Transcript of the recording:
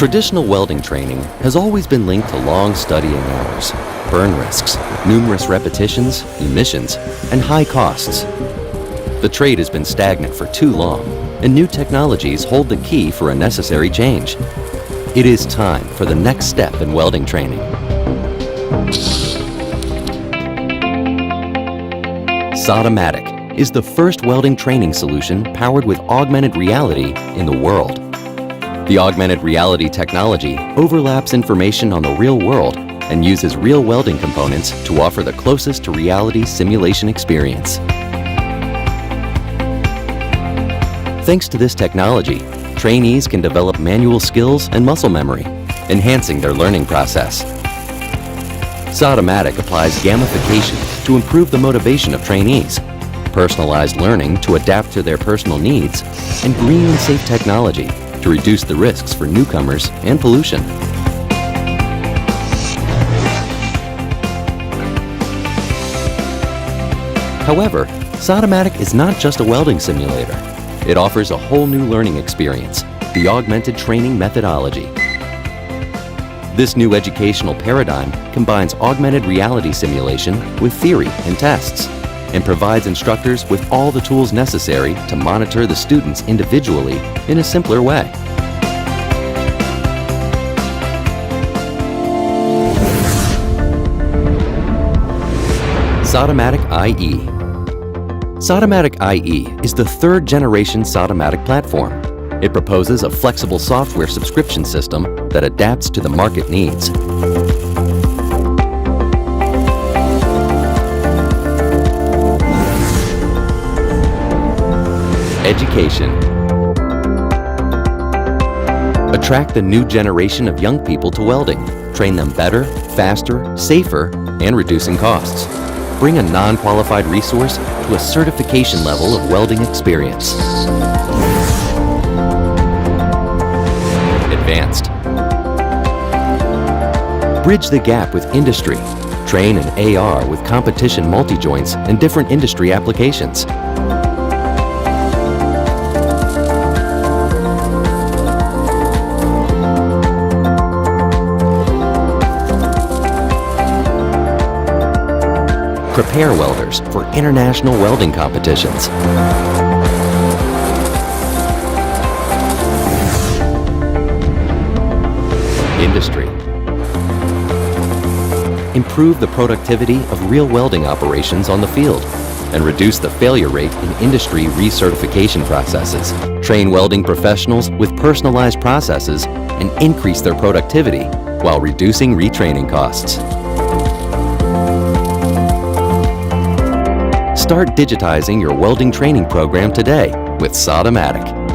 Traditional welding training has always been linked to long studying hours, burn risks, numerous repetitions, emissions, and high costs. The trade has been stagnant for too long, and new technologies hold the key for a necessary change. It is time for the next step in welding training. Soldametic is the first welding training solution powered with augmented reality in the world. The augmented reality technology overlaps information on the real world and uses real welding components to offer the closest to reality simulation experience. Thanks to this technology, trainees can develop manual skills and muscle memory, enhancing their learning process. Soldametic applies gamification to improve the motivation of trainees, personalized learning to adapt to their personal needs, and green and safe technology to reduce the risks for newcomers and pollution. However, Soldametic is not just a welding simulator. It offers a whole new learning experience, the augmented training methodology. This new educational paradigm combines augmented reality simulation with theory and tests, and provides instructors with all the tools necessary to monitor the students individually in a simpler way. Soldametic IE. Soldametic IE is the third generation Soldametic platform. It proposes a flexible software subscription system that adapts to the market needs. Education. Attract the new generation of young people to welding. Train them better, faster, safer, and reducing costs. Bring a non-qualified resource to a certification level of welding experience. Advanced. Bridge the gap with industry. Train in AR with competition multi-joints and different industry applications. Prepare welders for international welding competitions. Industry. Improve the productivity of real welding operations on the field and reduce the failure rate in industry recertification processes. Train welding professionals with personalized processes and increase their productivity while reducing retraining costs. Start digitizing your welding training program today with Soldametic.